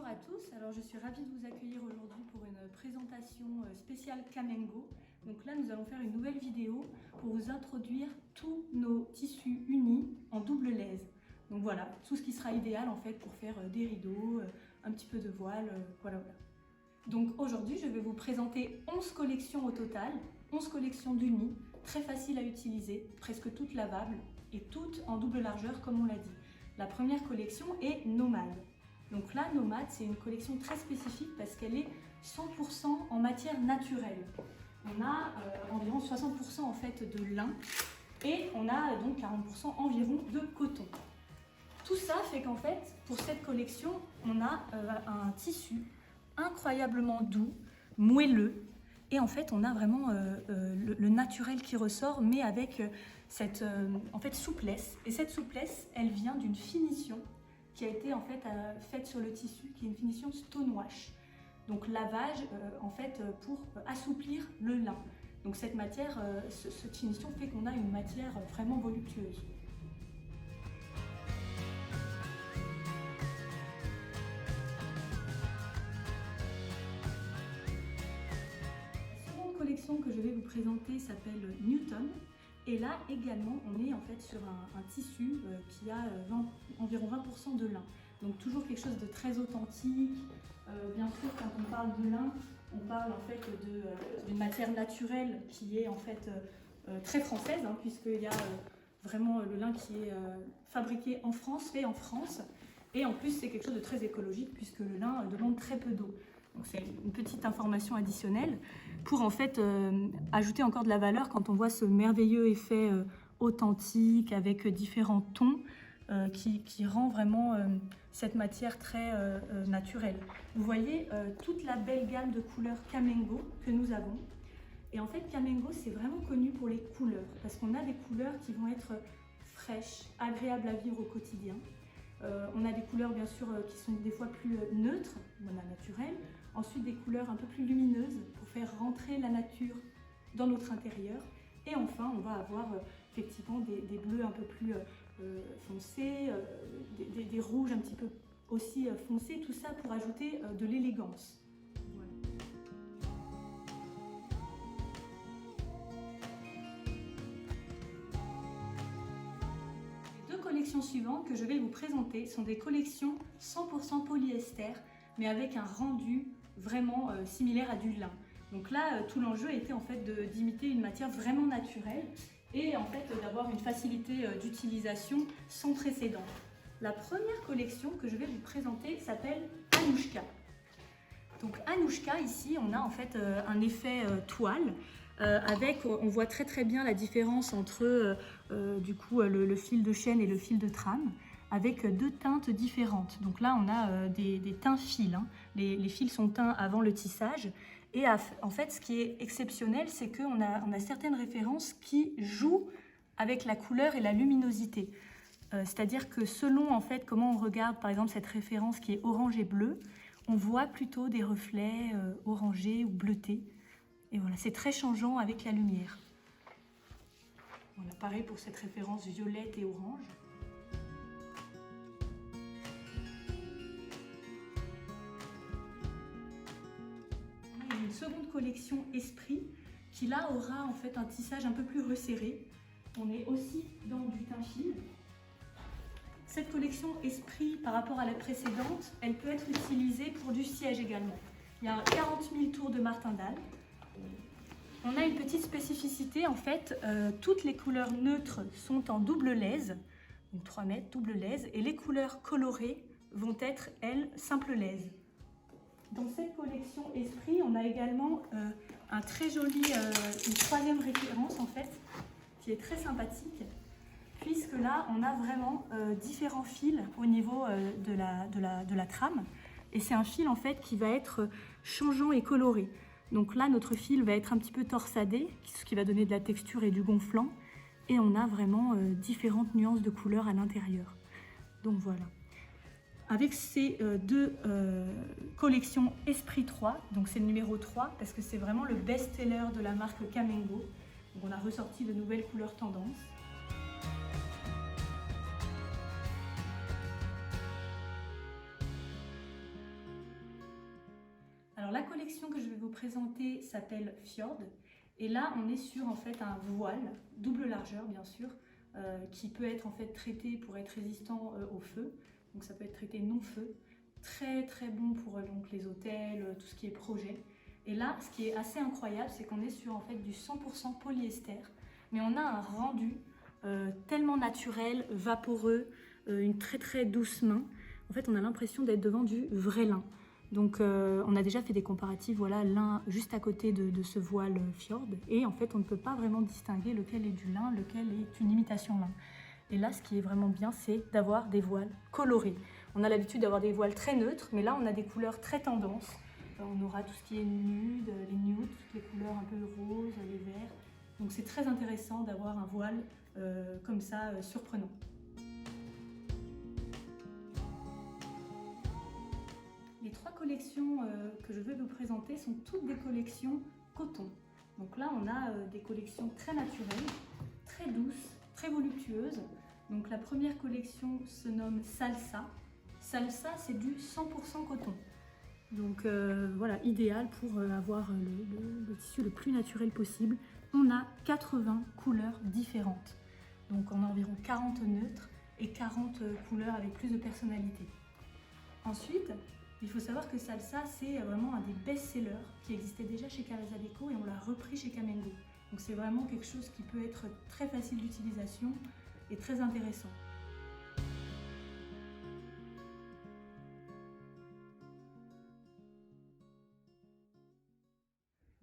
à tous, alors je suis ravie de vous accueillir aujourd'hui pour une présentation spéciale Kamengo. Donc là nous allons faire une nouvelle vidéo pour vous introduire tous nos tissus unis en double laise. Donc voilà, tout ce qui sera idéal en fait pour faire des rideaux, un petit peu de voile, voilà. Donc aujourd'hui je vais vous présenter 11 collections au total, 11 collections d'unis, très faciles à utiliser, presque toutes lavables et toutes en double largeur comme on l'a dit. La première collection est Nomade. Donc là, Nomade, c'est une collection très spécifique parce qu'elle est 100% en matière naturelle. On a environ 60% en fait de lin et on a donc 40% environ de coton. Tout ça fait qu'en fait, pour cette collection, on a un tissu incroyablement doux, moelleux, et en fait, on a vraiment le naturel qui ressort, mais avec cette en fait, souplesse. Et cette souplesse, elle vient d'une finition qui a été en fait faite sur le tissu, qui est une finition stonewash. Donc lavage en fait pour assouplir le lin. Donc cette matière, cette finition fait qu'on a une matière vraiment voluptueuse. La seconde collection que je vais vous présenter s'appelle Newton. Et là également, on est en fait sur un tissu qui a environ 20% de lin. Donc toujours quelque chose de très authentique. Bien sûr, quand on parle de lin, on parle en fait d'une matière naturelle qui est en fait très française, hein, puisqu'il y a vraiment le lin qui est fabriqué en France, fait en France. Et en plus, c'est quelque chose de très écologique puisque le lin demande très peu d'eau. Donc c'est une petite information additionnelle pour en fait ajouter encore de la valeur quand on voit ce merveilleux effet authentique avec différents tons qui rend vraiment cette matière très naturelle. Vous voyez toute la belle gamme de couleurs Kamengo que nous avons. Et en fait Kamengo c'est vraiment connu pour les couleurs parce qu'on a des couleurs qui vont être fraîches, agréables à vivre au quotidien. On a des couleurs bien sûr qui sont des fois plus neutres, naturelles. Ensuite des couleurs un peu plus lumineuses pour faire rentrer la nature dans notre intérieur. Et enfin on va avoir effectivement des bleus un peu plus foncés, des rouges un petit peu aussi foncés, tout ça pour ajouter de l'élégance. Voilà. Collections suivantes que je vais vous présenter sont des collections 100% polyester mais avec un rendu vraiment similaire à du lin. Donc là tout l'enjeu était en fait d'imiter une matière vraiment naturelle et en fait d'avoir une facilité d'utilisation sans précédent. La première collection que je vais vous présenter s'appelle Anouchka. Donc Anouchka, ici on a en fait un effet toile. On voit très bien la différence entre du coup le fil de chaîne et le fil de trame avec deux teintes différentes. Donc là on a des teints fils, hein. Les fils sont teints avant le tissage et en fait ce qui est exceptionnel c'est qu'on a certaines références qui jouent avec la couleur et la luminosité. C'est-à-dire que selon en fait comment on regarde par exemple cette référence qui est orange et bleu, on voit plutôt des reflets orangés ou bleutés. Et voilà, c'est très changeant avec la lumière. Voilà, pareil pour cette référence violette et orange. On a une seconde collection Esprit qui là aura en fait un tissage un peu plus resserré. On est aussi dans du teint fil. Cette collection Esprit par rapport à la précédente, elle peut être utilisée pour du siège également. Il y a 40 000 tours de martingale. On a une petite spécificité, en fait, toutes les couleurs neutres sont en double laise, donc 3 mètres, double laise, et les couleurs colorées vont être, elles, simple laise. Dans cette collection Esprit, on a également un très joli, une troisième référence, en fait, qui est très sympathique, puisque là, on a vraiment différents fils au niveau de la trame, et c'est un fil, en fait, qui va être changeant et coloré. Donc là, notre fil va être un petit peu torsadé, ce qui va donner de la texture et du gonflant. Et on a vraiment différentes nuances de couleurs à l'intérieur. Donc voilà. Avec ces deux collections Esprit 3, donc c'est le numéro 3, parce que c'est vraiment le best-seller de la marque Kamengo. Donc on a ressorti de nouvelles couleurs tendances. Alors la collection que je vais vous présenter s'appelle Fjord. Et là, on est sur en fait un voile, double largeur bien sûr, qui peut être en fait traité pour être résistant au feu. Donc ça peut être traité non-feu. Très très bon pour donc, les hôtels, tout ce qui est projet. Et là, ce qui est assez incroyable, c'est qu'on est sur en fait du 100% polyester, mais on a un rendu tellement naturel, vaporeux, une très très douce main. En fait, on a l'impression d'être devant du vrai lin. Donc, on a déjà fait des comparatifs, voilà, lin juste à côté de ce voile Fjord, et en fait, on ne peut pas vraiment distinguer lequel est du lin, lequel est une imitation lin. Et là, ce qui est vraiment bien, c'est d'avoir des voiles colorés. On a l'habitude d'avoir des voiles très neutres, mais là, on a des couleurs très tendances. On aura tout ce qui est nude, les nudes, toutes les couleurs un peu roses, les verts. Donc c'est très intéressant d'avoir un voile comme ça, surprenant. Les trois collections que je vais vous présenter sont toutes des collections coton. Donc là, on a des collections très naturelles, très douces, très voluptueuses. Donc la première collection se nomme Salsa. Salsa, c'est du 100% coton. Donc voilà, idéal pour avoir le tissu le plus naturel possible. On a 80 couleurs différentes. Donc on a environ 40 neutres et 40 couleurs avec plus de personnalité. Ensuite, il faut savoir que Salsa, c'est vraiment un des best-sellers qui existait déjà chez Carreza Déco et on l'a repris chez Kamengo. Donc c'est vraiment quelque chose qui peut être très facile d'utilisation et très intéressant.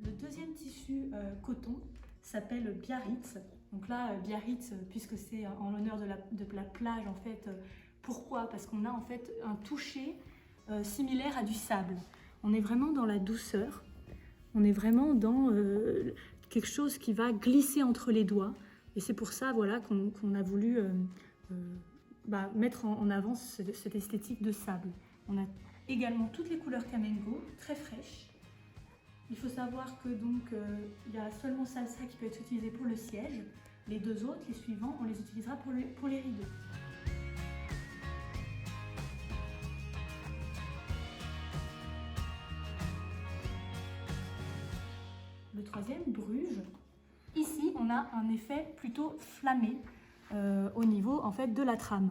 Le deuxième tissu coton s'appelle Biarritz. Donc là, Biarritz, puisque c'est en l'honneur de la plage, en fait. Pourquoi? Parce qu'on a en fait un toucher similaire à du sable. On est vraiment dans la douceur. On est vraiment dans quelque chose qui va glisser entre les doigts. Et c'est pour ça, voilà, qu'on a voulu mettre en avant cette esthétique de sable. On a également toutes les couleurs Kamengo, très fraîches. Il faut savoir que donc il y a seulement Salsa qui peut être utilisé pour le siège. Les deux autres, les suivants, on les utilisera pour les rideaux. Le troisième, Bruges. Ici, on a un effet plutôt flammé au niveau en fait de la trame.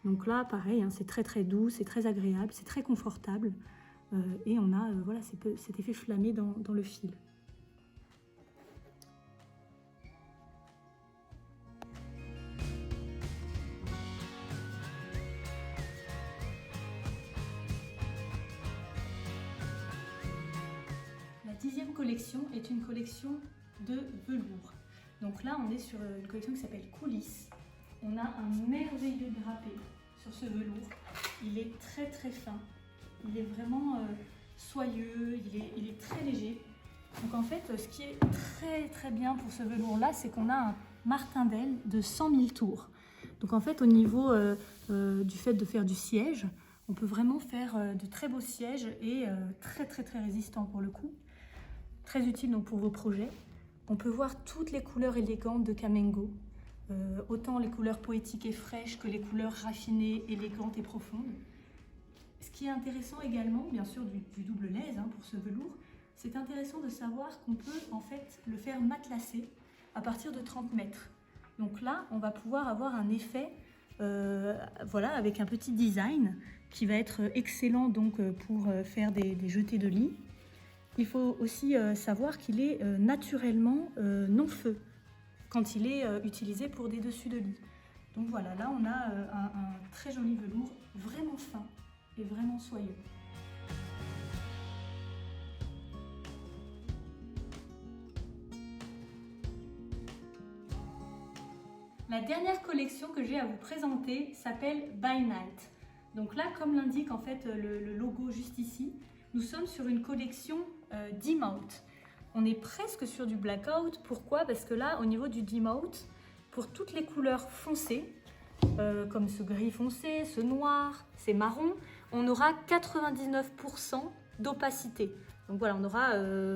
Donc là, pareil, hein, c'est très très doux, c'est très agréable, c'est très confortable. Et on a voilà, cet effet flammé dans le fil. La 10e collection est une collection de velours. Donc là, on est sur une collection qui s'appelle Coulisses. On a un merveilleux drapé sur ce velours. Il est très très fin. Il est vraiment soyeux, il est très léger. Donc en fait, ce qui est très très bien pour ce velours-là, c'est qu'on a un martindelle de 100 000 tours. Donc en fait, au niveau du fait de faire du siège, on peut vraiment faire de très beaux sièges et très très très résistants pour le coup. Très utile donc pour vos projets. On peut voir toutes les couleurs élégantes de Kamengo. Autant les couleurs poétiques et fraîches que les couleurs raffinées, élégantes et profondes. Ce qui est intéressant également, bien sûr du double laise hein, pour ce velours, c'est intéressant de savoir qu'on peut en fait le faire matelassé à partir de 30 mètres. Donc là, on va pouvoir avoir un effet voilà, avec un petit design qui va être excellent donc, pour faire des jetés de lit. Il faut aussi savoir qu'il est naturellement non-feu quand il est utilisé pour des dessus de lit. Donc voilà, là on a un très joli velours, vraiment fin et vraiment soyeux. La dernière collection que j'ai à vous présenter s'appelle By Night. Donc là, comme l'indique en fait le logo juste ici, nous sommes sur une collection dim out. On est presque sur du blackout. Pourquoi? Parce que là, au niveau du dim out, pour toutes les couleurs foncées, comme ce gris foncé, ce noir, ces marrons, on aura 99% d'opacité. Donc voilà, on aura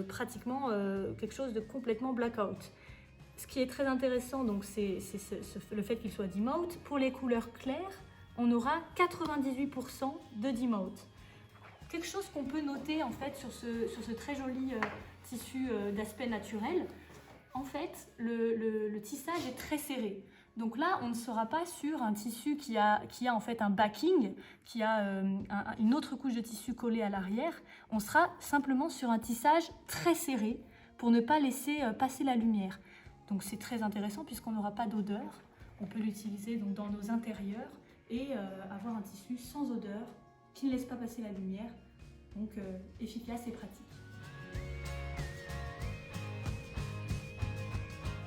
pratiquement quelque chose de complètement blackout. Ce qui est très intéressant, donc, c'est le fait qu'il soit dim out. Pour les couleurs claires, on aura 98% de dim out. quelque chose qu'on peut noter en fait sur ce très joli tissu d'aspect naturel. En fait, le tissage est très serré. Donc là, on ne sera pas sur un tissu qui a en fait un backing, qui a une autre couche de tissu collée à l'arrière. On sera simplement sur un tissage très serré pour ne pas laisser passer la lumière. Donc c'est très intéressant puisqu'on n'aura pas d'odeur. On peut l'utiliser donc dans nos intérieurs et avoir un tissu sans odeur qui ne laisse pas passer la lumière. Donc efficace et pratique.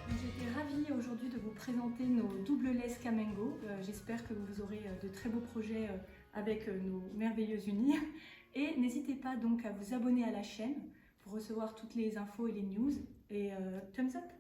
J'étais ravie aujourd'hui de vous présenter nos double laisse Kamengo. J'espère que vous aurez de très beaux projets avec nos merveilleuses unis. Et n'hésitez pas donc à vous abonner à la chaîne pour recevoir toutes les infos et les news. Et thumbs up!